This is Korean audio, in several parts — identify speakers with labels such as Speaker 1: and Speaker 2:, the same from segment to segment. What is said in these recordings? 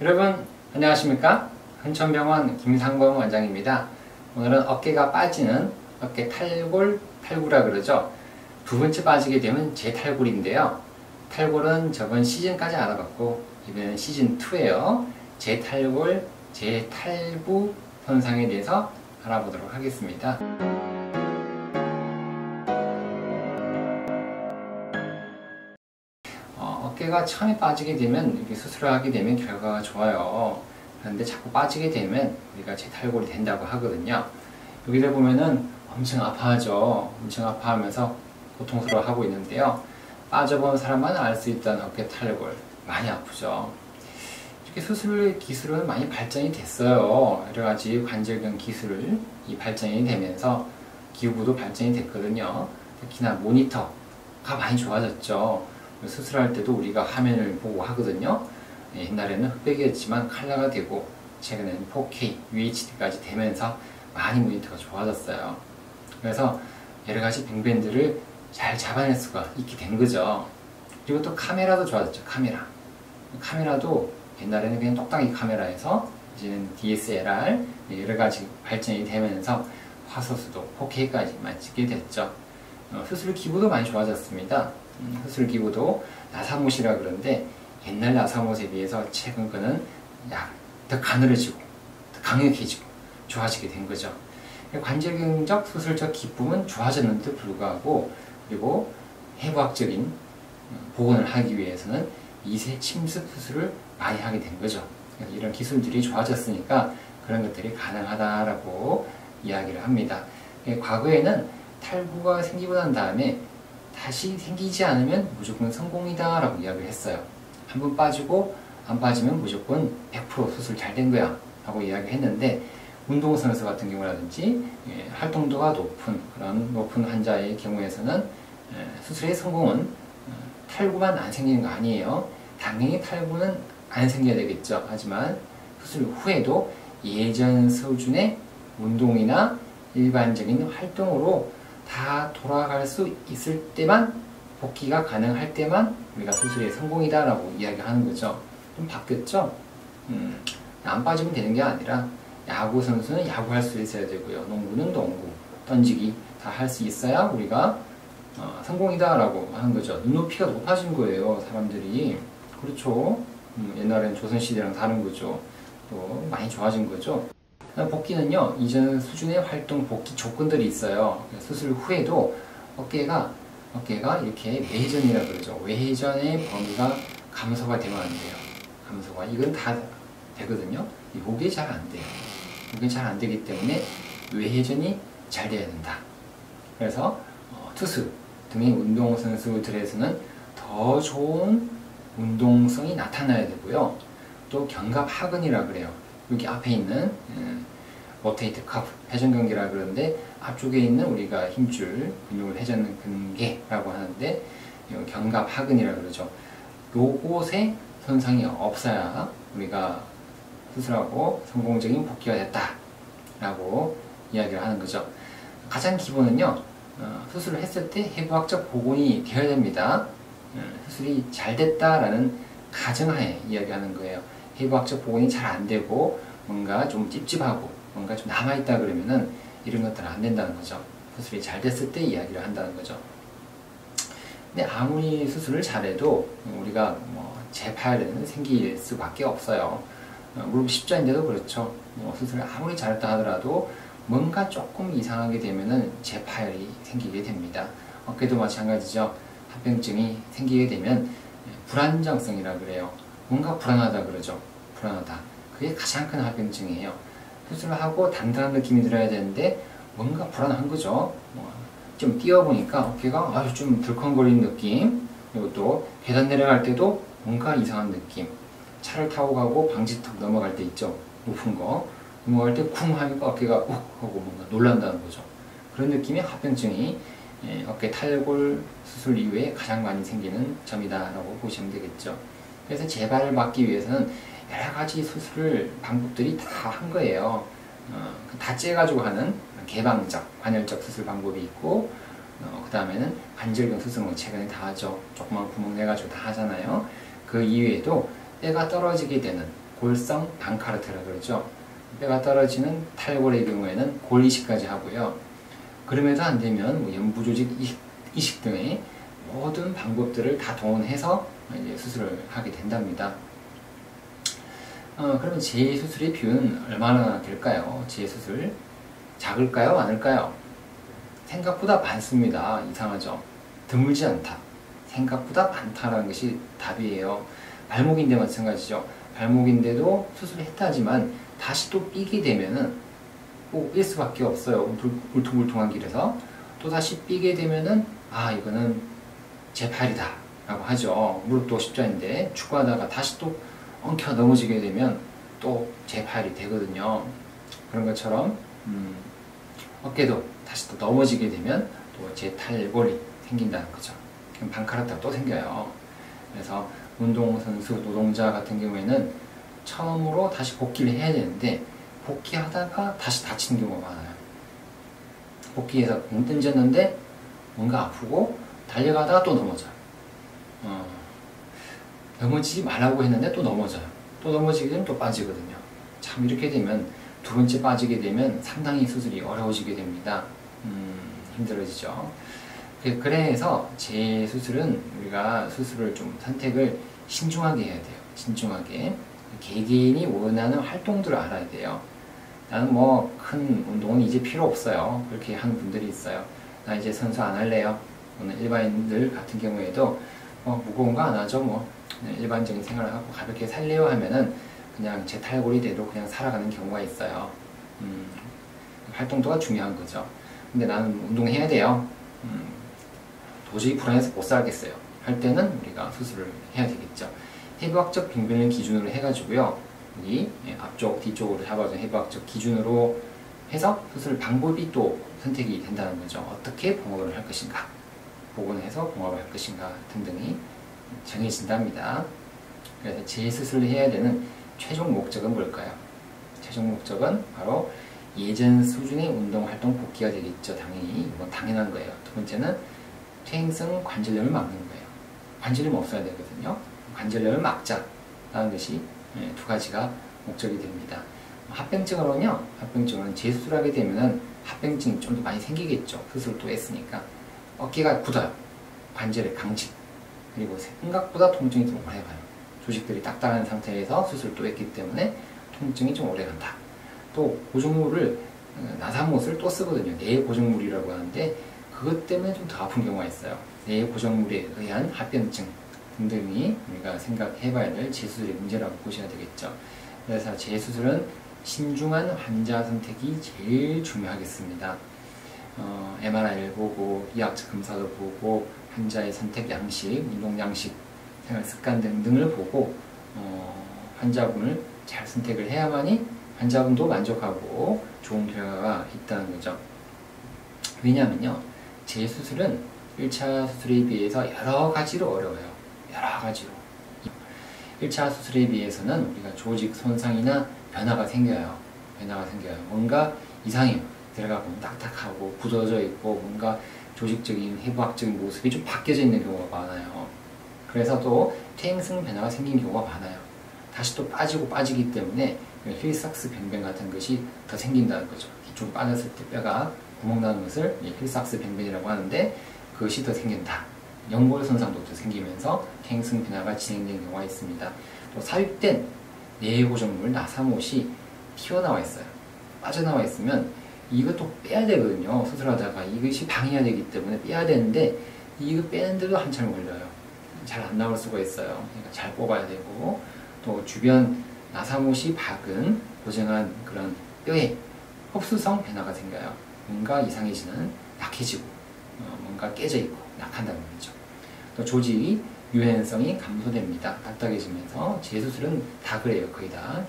Speaker 1: 여러분 안녕하십니까? 흔천병원 김상범 원장입니다. 오늘은 어깨가 빠지는 어깨 탈골, 탈구라 그러죠. 두 번째 빠지게 되면 재탈골인데요. 탈골은 저번 시즌까지 알아봤고 이번에는 시즌2에요. 재탈골, 재탈구 현상에 대해서 알아보도록 하겠습니다. 어깨가 처음에 빠지게 되면 이렇게 수술을 하게 되면 결과가 좋아요. 그런데 자꾸 빠지게 되면 우리가 재탈골이 된다고 하거든요. 여기다 보면은 엄청 아파하죠. 엄청 아파하면서 고통스러워하고 있는데요. 빠져본 사람만 알 수 있던 어깨 탈골 많이 아프죠. 이렇게 수술 기술은 많이 발전이 됐어요. 여러 가지 관절경 기술을 발전이 되면서 기구도 발전이 됐거든요. 특히나 모니터가 많이 좋아졌죠. 수술할 때도 우리가 화면을 보고 하거든요. 옛날에는 흑백이었지만 컬러가 되고 최근에는 4K, UHD까지 되면서 많이 모니터가 좋아졌어요. 그래서 여러가지 뱅밴드를 잘 잡아낼 수가 있게 된 거죠. 그리고 또 카메라도 좋아졌죠. 카메라도 옛날에는 그냥 똑딱이 카메라에서 이제는 DSLR 여러가지 발전이 되면서 화소수도 4K까지만 찍게 됐죠. 수술 기구도 많이 좋아졌습니다. 수술 기구도 나사못이라 그러는데 옛날 나사못에 비해서 최근 거는 더 가늘어지고 더 강력해지고 좋아지게 된 거죠. 관절경적 수술적 기쁨은 좋아졌는데도 불구하고 그리고 해부학적인 복원을 하기 위해서는 2세 침습 수술을 많이 하게 된 거죠. 그래서 이런 기술들이 좋아졌으니까 그런 것들이 가능하다라고 이야기를 합니다. 과거에는 탈구가 생기고 난 다음에 다시 생기지 않으면 무조건 성공이다 라고 이야기를 했어요. 한 번 빠지고 안 빠지면 무조건 100% 수술 잘 된 거야 라고 이야기를 했는데 운동선수 같은 경우라든지 활동도가 높은 환자의 경우에서는 수술의 성공은 탈구만 안 생기는 거 아니에요. 당연히 탈구는 안 생겨야 되겠죠. 하지만 수술 후에도 예전 수준의 운동이나 일반적인 활동으로 다 돌아갈 수 있을 때만, 복귀가 가능할 때만 우리가 수술의 성공이다 라고 이야기하는 거죠. 좀 바뀌었죠? 안 빠지면 되는 게 아니라 야구 선수는 야구할 수 있어야 되고요. 농구는 농구, 던지기 다 할 수 있어야 우리가 성공이다 라고 하는 거죠. 눈높이가 높아진 거예요. 사람들이. 그렇죠. 옛날엔 조선시대랑 다른 거죠. 또 많이 좋아진 거죠. 복귀는요, 이전 수준의 활동 복귀 조건들이 있어요. 수술 후에도 어깨가 이렇게 외회전이라고 그러죠. 외회전의 범위가 감소가 되면 안 돼요. 감소가. 이건 다 되거든요. 이게 잘 안 돼요. 이게 잘 안 되기 때문에 외회전이 잘 돼야 된다. 그래서 투수 등의 운동선수들에서는 더 좋은 운동성이 나타나야 되고요. 또 견갑하근이라고 그래요. 여기 앞에 있는 로테이트 커브, 회전근개라 그러는데 앞쪽에 있는 우리가 힘줄 근육을 회전 근개라고 하는데 견갑하근이라 그러죠. 요곳에 손상이 없어야 우리가 수술하고 성공적인 복귀가 됐다 라고 이야기를 하는 거죠. 가장 기본은요, 수술을 했을 때 해부학적 복원이 되어야 됩니다. 수술이 잘 됐다라는 가정하에 이야기하는 거예요. 해부학적 복원이 잘 안 되고 뭔가 좀 찝찝하고 뭔가 좀 남아있다 그러면은 이런 것들은 안 된다는 거죠. 수술이 잘 됐을 때 이야기를 한다는 거죠. 근데 아무리 수술을 잘해도 우리가 재파열은 생길 수밖에 없어요. 무릎 십자인데도 그렇죠. 수술을 아무리 잘했다 하더라도 뭔가 조금 이상하게 되면은 재파열이 생기게 됩니다. 어깨도 마찬가지죠. 합병증이 생기게 되면 불안정성이라 그래요. 뭔가 불안하다 그러죠. 불안하다. 그게 가장 큰 합병증이에요. 수술을 하고 단단한 느낌이 들어야 되는데 뭔가 불안한 거죠. 좀 뛰어보니까 어깨가 아주 좀 덜컹거리는 느낌. 그리고 또 계단 내려갈 때도 뭔가 이상한 느낌. 차를 타고 가고 방지턱 넘어갈 때 있죠. 높은 거. 넘어갈 때 쿵 하니까 어깨가 욱 하고 뭔가 놀란다는 거죠. 그런 느낌의 합병증이 어깨 탈골 수술 이후에 가장 많이 생기는 점이다라고 보시면 되겠죠. 그래서 재발을 막기 위해서는 여러 가지 수술 방법들이 다 한 거예요. 다 째가지고 하는 개방적, 관열적 수술 방법이 있고, 그 다음에는 관절경 수술은 최근에 다 하죠. 조그만 구멍 내가지고 다 하잖아요. 그 이외에도 때가 떨어지게 되는 골성 방카르트라 그러죠. 뼈가 떨어지는 탈골의 경우에는 골 이식까지 하고요. 그럼에도 안 되면 뭐 연부조직 이식 등의 모든 방법들을 다 동원해서 이제 수술을 하게 된답니다. 그러면 재수술의 비용은 얼마나 될까요? 재수술 작을까요? 많을까요? 생각보다 많습니다. 이상하죠? 드물지 않다. 생각보다 많다라는 것이 답이에요. 발목인데 마찬가지죠. 발목인데도 수술을 했다 하지만 다시 또 삐게 되면은 꼭 일 수밖에 없어요. 울퉁불퉁한 길에서 또 다시 삐게 되면은 이거는 재팔이다 라고 하죠. 무릎도 십자인데 축구하다가 다시 또 엉켜 넘어지게 되면 또 재팔이 되거든요. 그런 것처럼 어깨도 다시 또 넘어지게 되면 또 재탈골이 생긴다는 거죠. 그럼 방카르트가 또 생겨요. 그래서 운동선수, 노동자 같은 경우에는 처음으로 다시 복귀를 해야 되는데 복귀하다가 다시 다치는 경우가 많아요. 복귀해서 공 던졌는데 뭔가 아프고 달려가다가 또 넘어져요. 넘어지지 말라고 했는데 또 넘어져요. 또 넘어지게 되면 또 빠지거든요. 참 이렇게 되면 두 번째 빠지게 되면 상당히 수술이 어려워지게 됩니다. 힘들어지죠. 그래서 재수술은 우리가 수술을 좀 선택을 신중하게 해야 돼요. 신중하게. 개개인이 원하는 활동들을 알아야 돼요. 나는 뭐 큰 운동은 이제 필요 없어요. 그렇게 하는 분들이 있어요. 나 이제 선수 안 할래요. 오늘 일반인들 같은 경우에도 무거운 거 안 하죠. 뭐 일반적인 생활을 하고 가볍게 살래요 하면은 그냥 재탈골이 돼도 그냥 살아가는 경우가 있어요. 활동도가 중요한 거죠. 근데 나는 운동해야 돼요. 도저히 불안해서 못 살겠어요. 할 때는 우리가 수술을 해야 되겠죠. 해부학적 빙변을 기준으로 해가지고요. 여기 앞쪽, 뒤쪽으로 잡아준 해부학적 기준으로 해서 수술 방법이 또 선택이 된다는 거죠. 어떻게 봉합을 할 것인가, 복원해서 봉합을 할 것인가 등등이 정해진답니다. 그래서 재수술을 해야 되는 최종 목적은 뭘까요? 최종 목적은 바로 예전 수준의 운동활동 복귀가 되겠죠. 당연히 이건 당연한 거예요. 두 번째는 퇴행성 관절염을 막는 거예요. 관절염 없어야 되거든요. 관절염을 막자라는 것이 두 가지가 목적이 됩니다. 합병증으로는 재수술하게 되면은 합병증이 좀 더 많이 생기겠죠. 수술을 또 했으니까. 어깨가 굳어요. 관절의 강직. 그리고 생각보다 통증이 좀 오래 가요. 조직들이 딱딱한 상태에서 수술을 또 했기 때문에 통증이 좀 오래 간다. 또 고정물을, 나사못을 또 쓰거든요. 내 고정물이라고 하는데 그것 때문에 좀 더 아픈 경우가 있어요. 내 고정물에 의한 합병증 등등이 우리가 생각해봐야 될 재수술의 문제라고 보셔야 되겠죠. 그래서 재수술은 신중한 환자 선택이 제일 중요하겠습니다. MRI를 보고 이학적 검사도 보고 환자의 선택 양식, 운동 양식, 생활 습관 등등을 보고 환자분을 잘 선택을 해야만이 환자분도 만족하고 좋은 결과가 있다는 거죠. 왜냐하면요, 재수술은 1차 수술에 비해서 여러 가지로 어려워요. 여러 가지로. 1차 수술에 비해서는 우리가 조직 손상이나 변화가 생겨요. 뭔가 이상해요. 들어가보면 딱딱하고 굳어져 있고 뭔가 조직적인 해부학적인 모습이 좀 바뀌어져 있는 경우가 많아요. 그래서 또 퇴행성 변화가 생긴 경우가 많아요. 다시 또 빠지기 때문에 힐삭스 변변 같은 것이 더 생긴다는 거죠. 뒤쪽 빠졌을 때 뼈가 구멍 나는 것을 힐삭스 변변이라고 하는데 그것이 더 생긴다. 연골 손상도 더 생기면서 퇴행성 변화가 진행되는 경우가 있습니다. 또 삽입된 내고정물 나사못이 튀어나와 있어요. 빠져나와 있으면 이것도 빼야 되거든요. 수술하다가 이것이 방해가 되기 때문에 빼야 되는데 이거 빼는데도 한참 걸려요. 잘 안 나올 수가 있어요. 그러니까 잘 뽑아야 되고 또 주변 나사못이 박은 고정한 그런 뼈에 흡수성 변화가 생겨요. 뭔가 이상해지는, 약해지고 뭔가 깨져 있고 약한다는 거죠. 또 조직이 유연성이 감소됩니다. 딱딱해지면서 재수술은 다 그래요. 거의 다.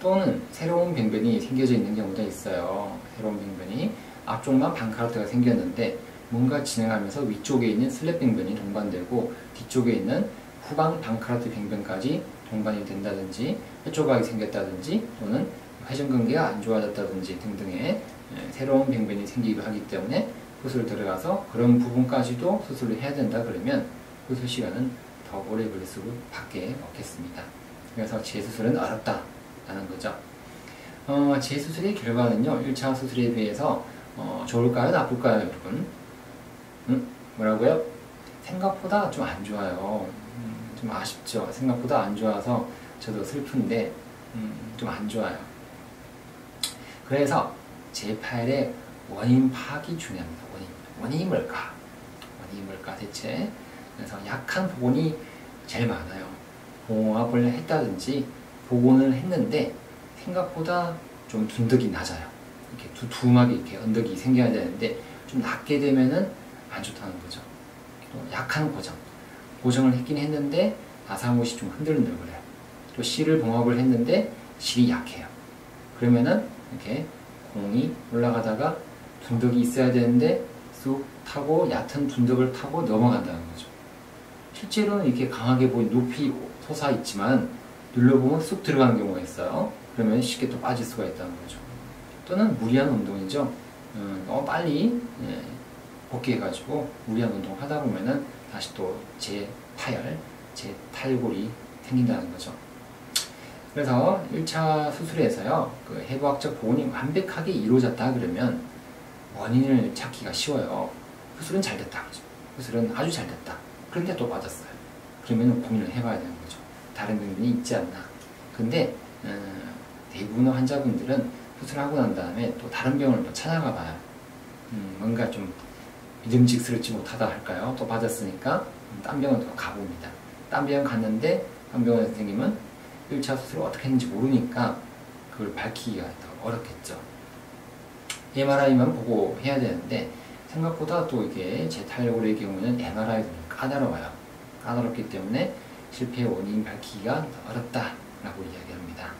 Speaker 1: 또는 새로운 병변이 생겨져 있는 경우도 있어요. 새로운 병변이 앞쪽만 방카르트가 생겼는데 뭔가 진행하면서 위쪽에 있는 슬랩 병변이 동반되고 뒤쪽에 있는 후방 방카르트 병변까지 동반이 된다든지 뼈조각이 생겼다든지 또는 회전근개가 안 좋아졌다든지 등등의 새로운 병변이 생기기도 하기 때문에 수술 들어가서 그런 부분까지도 수술을 해야 된다 그러면 수술 시간은 더 오래 걸릴 수밖에 없겠습니다. 그래서 재수술은 어렵다라는 거죠. 재수술의 결과는요, 1차 수술에 비해서 좋을까요? 나쁠까요, 여러분? 뭐라고요? 생각보다 좀 안 좋아요. 좀 아쉽죠. 생각보다 안 좋아서 저도 슬픈데 좀 안 좋아요. 그래서 제8의 원인 파악이 중요합니다. 원인이 뭘까? 원인이 뭘까 대체? 그래서 약한 복원이 제일 많아요. 봉합을 했다든지 복원을 했는데 생각보다 좀 둔덕이 낮아요. 이렇게 두툼하게 이렇게 언덕이 생겨야 되는데 좀 낮게 되면은 안 좋다는 거죠. 또 약한 고정을 했긴 했는데 아사못이 좀 흔들흔들거려요. 또 실을 봉합을 했는데 실이 약해요. 그러면은 이렇게 공이 올라가다가 둔덕이 있어야 되는데 쑥 타고 얕은 둔덕을 타고 넘어간다는 거죠. 실제로는 이렇게 강하게 보인 높이 솟아 있지만 눌러보면 쑥 들어가는 경우가 있어요. 그러면 쉽게 또 빠질 수가 있다는 거죠. 또는 무리한 운동이죠. 너무 빨리 복귀해가지고 무리한 운동을 하다 보면은 다시 또 재파열, 재탈골이 생긴다는 거죠. 그래서 1차 수술에서요, 그 해부학적 복원이 완벽하게 이루어졌다 그러면 원인을 찾기가 쉬워요. 수술은 잘 됐다. 그죠? 수술은 아주 잘 됐다. 그런데 또 빠졌어요. 그러면 고민을 해봐야 되는 거죠. 다른 병변이 있지 않나. 근데 대부분의 환자분들은 수술하고 난 다음에 또 다른 병원을 또 찾아가 봐요. 뭔가 좀 믿음직스럽지 못하다 할까요? 또 빠졌으니까 딴 병원 또 가봅니다. 딴 병원 갔는데 딴 병원 선생님은 1차 수술을 어떻게 했는지 모르니까 그걸 밝히기가 더 어렵겠죠. MRI만 보고 해야 되는데 생각보다 또 이게 재탈골의 경우는 MRI도 까다로워요. 까다롭기 때문에 실패의 원인 밝히기가 더 어렵다라고 이야기합니다.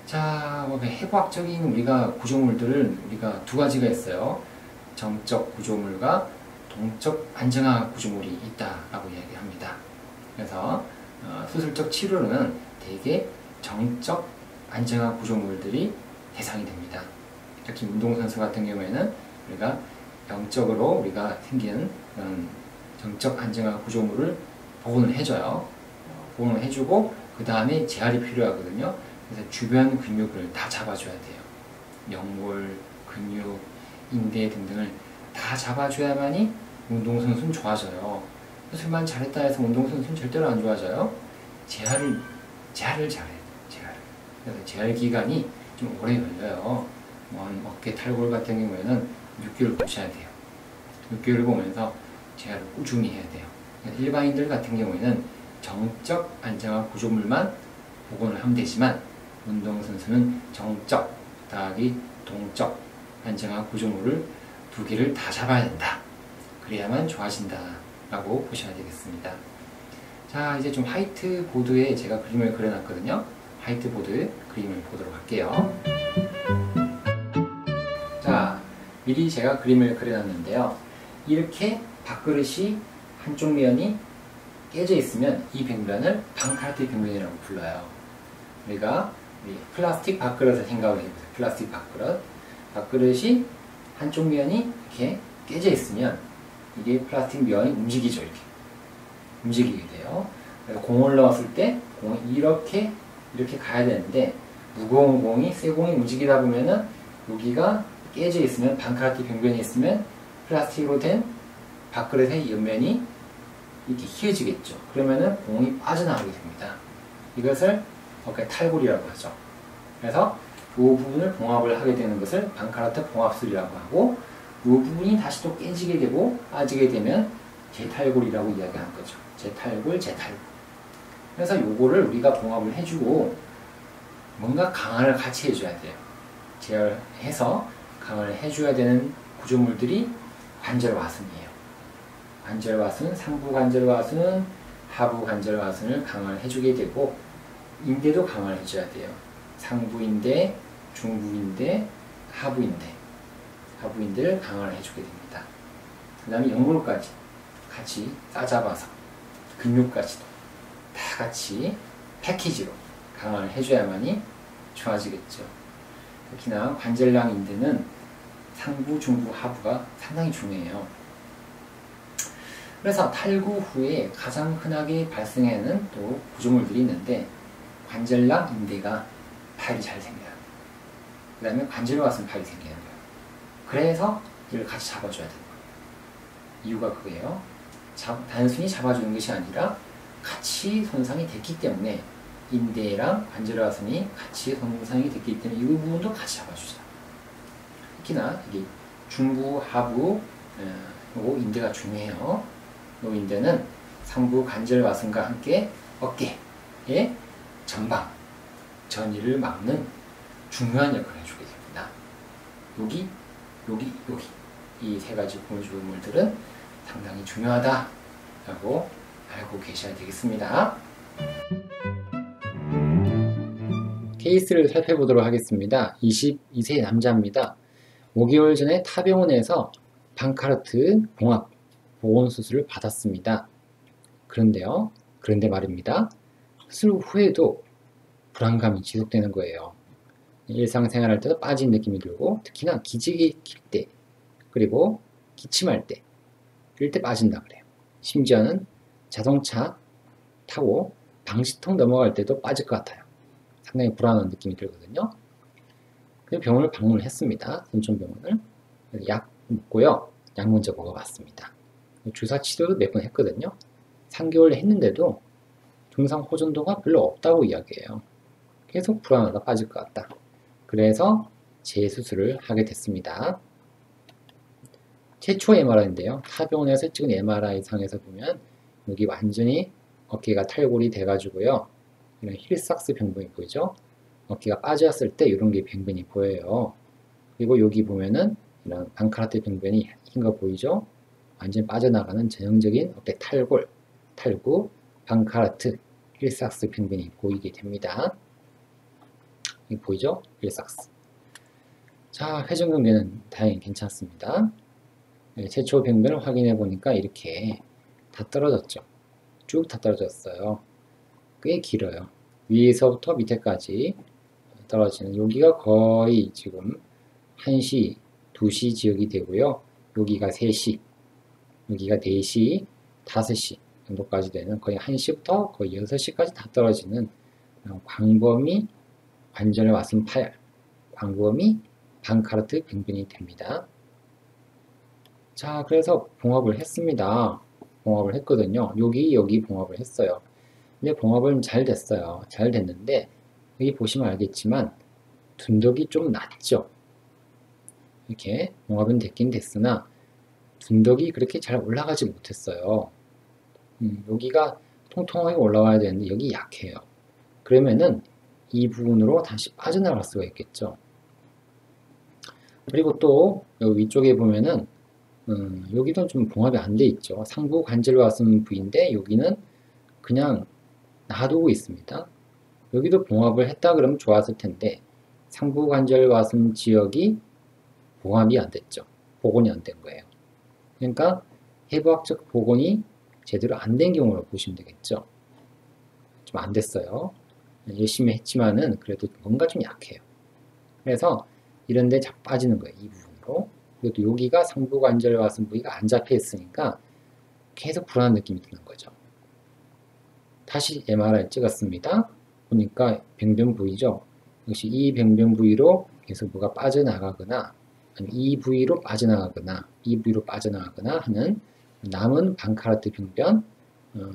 Speaker 1: 자, 해부학적인 우리가 구조물들을 우리가 두 가지가 있어요. 정적 구조물과 동적 안정화 구조물이 있다라고 이야기합니다. 그래서 수술적 치료는 대개 정적 안정화 구조물들이 대상이 됩니다. 특히 운동선수 같은 경우에는 우리가 영적으로 우리가 생기는 그런 정적 안정화 구조물을 복원을 해줘요. 복원을 해주고 그 다음에 재활이 필요하거든요. 그래서 주변 근육을 다 잡아줘야 돼요. 연골, 근육, 인대 등등을 다 잡아줘야만이 운동선수는 좋아져요. 수술만 잘했다 해서 운동선수는 절대로 안 좋아져요. 재활을 잘해야 돼요. 그래서 재활 기간이 좀 오래 걸려요. 어깨 탈골 같은 경우에는 6개월 보셔야 돼요. 6개월을 보면서 재활을 꾸준히 해야 돼요. 일반인들 같은 경우에는 정적 안정화 구조물만 복원을 하면 되지만 운동선수는 정적, 더하기 동적 안정화 구조물을 2개를 다 잡아야 된다. 그래야만 좋아진다 라고 보셔야 되겠습니다. 자, 이제 좀 화이트보드에 제가 그림을 그려놨거든요. 화이트보드 그림을 보도록 할게요. 자, 미리 제가 그림을 그려놨는데요. 이렇게 밥그릇이 한쪽 면이 깨져 있으면 이 병변을 방카르트 병변이라고 불러요. 우리가 플라스틱 밥그릇을 생각을 해보세요. 플라스틱 밥그릇. 밥그릇이 한쪽 면이 이렇게 깨져 있으면 이게 플라스틱 면이 움직이죠. 이렇게 움직이게 돼요. 그래서 공을 넣었을 때 공이 이렇게 가야 되는데 무거운 공이 새 공이 움직이다 보면은 여기가 깨져 있으면 방카르트 병변이 있으면 플라스틱으로 된 밥그릇의 옆면이 이렇게 휘어지겠죠. 그러면은 공이 빠져나가게 됩니다. 이것을 탈골이라고 하죠. 그래서 이 부분을 봉합을 하게 되는 것을 방카르트 봉합술이라고 하고 이 부분이 다시 또 깨지게 되고 빠지게 되면 재탈골이라고 이야기하는 거죠. 재탈골. 그래서 요거를 우리가 봉합을 해주고 뭔가 강화를 같이 해줘야 돼요. 제어해서 강화를 해줘야 되는 구조물들이 관절와순이에요. 관절와순, 상부관절와순, 하부관절와순을 강화를 해주게 되고 인대도 강화를 해줘야 돼요. 상부인대, 중부인대, 하부인대를 강화를 해주게 됩니다. 그 다음에 연골까지 같이 싸잡아서 근육까지도 다 같이 패키지로 강화를 해줘야만이 좋아지겠죠. 특히나 관절낭 인대는 상부, 중부, 하부가 상당히 중요해요. 그래서 탈구 후에 가장 흔하게 발생하는 또 구조물들이 있는데 관절랑 인대가 파열이 잘 생겨요. 그 다음에 관절에 왔으면 파열이 생기는 거예요. 그래서 이걸 같이 잡아줘야 되는 거예요. 이유가 그거예요. 단순히 잡아주는 것이 아니라 같이 손상이 됐기 때문에 인대랑 관절화선이 같이 손상이 됐기 때문에 이 부분도 같이 잡아주자. 특히나 이게 중부, 하부, 요 인대가 중요해요. 요 인대는 상부 관절화선과 함께 어깨의 전방, 전이를 막는 중요한 역할을 해주게 됩니다. 여기, 여기, 여기 이 세 가지 구조물들은 상당히 중요하다라고 알고 계셔야 되겠습니다. 케이스를 살펴보도록 하겠습니다. 22세 남자입니다. 5개월 전에 타병원에서 방카르트 봉합 보온 수술을 받았습니다. 그런데 말입니다. 수술 후에도 불안감이 지속되는 거예요. 일상생활할 때도 빠진 느낌이 들고 특히나 기지개 킬 때 그리고 기침할 때 이럴 때 빠진다 그래요. 심지어는 자동차 타고 방지턱 넘어갈 때도 빠질 것 같아요. 상당히 불안한 느낌이 들거든요. 그래서 병원을 방문을 했습니다. 순천병원을. 약 먹고요. 약 먼저 먹어봤습니다. 주사 치료도 몇 번 했거든요. 3개월 했는데도 증상 호전도가 별로 없다고 이야기해요. 계속 불안하다 빠질 것 같다. 그래서 재수술을 하게 됐습니다. 최초 MRI인데요. 타병원에서 찍은 MRI 상에서 보면 여기 완전히 어깨가 탈골이 돼가지고요. 이런 힐삭스 병변이 보이죠? 어깨가 빠졌을 때 이런 게 병변이 보여요. 그리고 여기 보면은 이런 방카르트 병변이 흰 거 보이죠? 완전히 빠져나가는 전형적인 어깨 탈골, 탈구, 방카르트, 힐삭스 병변이 보이게 됩니다. 이 보이죠? 힐삭스. 자, 회전근개는 다행히 괜찮습니다. 최초 병변을 확인해 보니까 이렇게 다 떨어졌죠. 쭉 다 떨어졌어요. 꽤 길어요. 위에서부터 밑에까지 떨어지는 여기가 거의 지금 1시, 2시 지역이 되고요. 여기가 3시, 여기가 4시, 5시 정도까지 되는 거의 1시부터 거의 6시까지 다 떨어지는 광범위 관절에 왔음 파열, 광범위 방카르트 병변이 됩니다. 자, 그래서 봉합을 했습니다. 봉합을 했거든요. 여기 봉합을 했어요. 근데 봉합은 잘 됐어요. 잘 됐는데 여기 보시면 알겠지만 둔덕이 좀 낮죠. 이렇게 봉합은 됐긴 됐으나 둔덕이 그렇게 잘 올라가지 못했어요. 여기가 통통하게 올라와야 되는데 여기 약해요. 그러면은 이 부분으로 다시 빠져나갈 수가 있겠죠. 그리고 또 여기 위쪽에 보면은 여기도 좀 봉합이 안 돼 있죠. 상부 관절과 왔은 부위인데 여기는 그냥 놔두고 있습니다. 여기도 봉합을 했다 그러면 좋았을 텐데 상부 관절 와슴 지역이 봉합이 안 됐죠. 복원이 안 된 거예요. 그러니까 해부학적 복원이 제대로 안 된 경우로 보시면 되겠죠. 좀 안 됐어요. 열심히 했지만은 그래도 뭔가 좀 약해요. 그래서 이런데 자꾸 빠지는 거예요. 이 부분으로. 그리고 또 여기가 상부 관절 와슴 부위가 안 잡혀 있으니까 계속 불안한 느낌이 드는 거죠. 다시 MRI 찍었습니다. 보니까 병변 부위죠. 역시 이 병변 부위로 계속 뭐가 빠져나가거나 아니면 이 부위로 빠져나가거나 이 부위로 빠져나가거나 하는 남은 방카르트 병변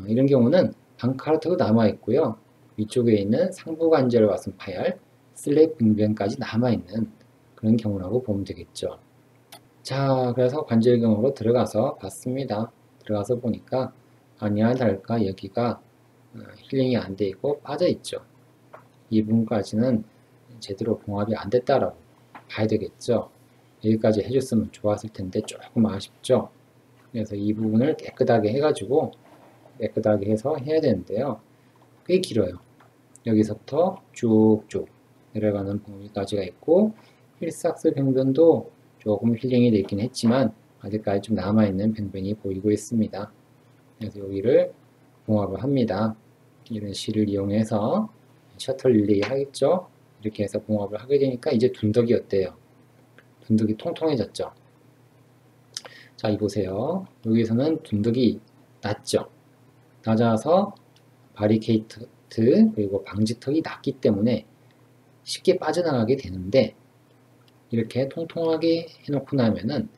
Speaker 1: 이런 경우는 방카르트가 남아있고요. 위쪽에 있는 상부관절 와슴 파열, 슬랩 병변까지 남아있는 그런 경우라고 보면 되겠죠. 자, 그래서 관절경으로 들어가서 봤습니다. 들어가서 보니까 아니야 다를까 여기가 힐링이 안 돼 있고 빠져 있죠. 이 부분까지는 제대로 봉합이 안 됐다라고 봐야 되겠죠. 여기까지 해줬으면 좋았을 텐데 조금 아쉽죠. 그래서 이 부분을 깨끗하게 해가지고 깨끗하게 해서 해야 되는데요. 꽤 길어요. 여기서부터 쭉쭉 내려가는 범위까지가 있고 힐삭스 병변도 조금 힐링이 되긴 했지만 아직까지 좀 남아있는 병변이 보이고 있습니다. 그래서 여기를 봉합을 합니다. 이런 실을 이용해서 셔틀 릴레이 하겠죠. 이렇게 해서 봉합을 하게 되니까 이제 둔덕이 어때요? 둔덕이 통통해졌죠. 자, 이 보세요. 여기서는 둔덕이 낮죠. 낮아서 바리케이트 그리고 방지턱이 낮기 때문에 쉽게 빠져나가게 되는데, 이렇게 통통하게 해놓고 나면은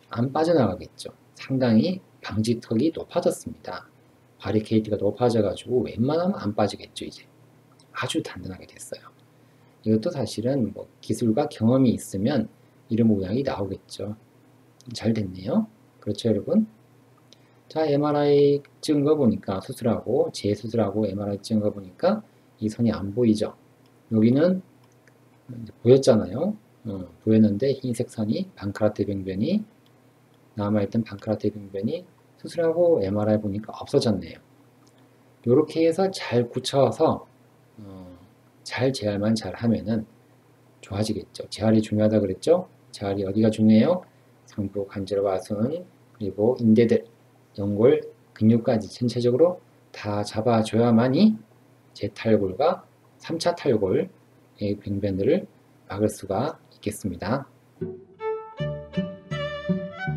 Speaker 1: 안 빠져나가겠죠. 상당히 방지턱이 높아졌습니다. 바리케이트가 높아져가지고 웬만하면 안 빠지겠죠. 이제 아주 단단하게 됐어요. 이것도 사실은 뭐 기술과 경험이 있으면 이런 모양이 나오겠죠. 잘 됐네요. 그렇죠, 여러분? 자, MRI 찍은 거 보니까, 수술하고 재수술하고 MRI 찍은 거 보니까 이 선이 안 보이죠. 여기는 보였잖아요. 보였는데 흰색 선이 방크라테 병변이, 남아있던 방크라테 병변이 수술하고 MRI 보니까 없어졌네요. 이렇게 해서 잘 굳혀서 잘 재활만 잘 하면은 좋아지겠죠. 재활이 중요하다 그랬죠? 재활이 어디가 중요해요? 상부, 관절과순, 그리고 인대들, 연골, 근육까지 전체적으로 다 잡아줘야만이 재탈골과 3차 탈골의 병변들을 막을 수가 있겠습니다.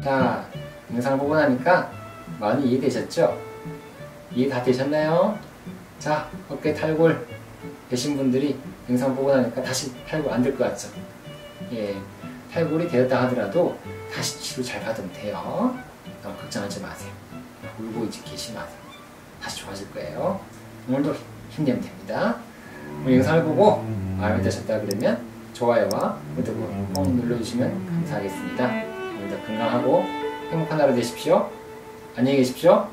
Speaker 1: 자, 영상 보고 나니까 많이 이해되셨죠? 이해 다 되셨나요? 자, 어깨 탈골 되신 분들이 영상 보고 나니까 다시 탈골 안 될 것 같죠? 예, 탈골이 되었다 하더라도 다시 치료 잘 받으면 돼요. 너무 걱정하지 마세요. 울고 이제 계시지 마세요. 다시 좋아질 거예요. 오늘도 힘내면 됩니다. 오늘 영상을 보고 마음에 드셨다 그러면 좋아요와 구독을 꼭 눌러주시면 감사하겠습니다. 오늘도 건강하고 행복한 하루 되십시오. 안녕히 계십시오.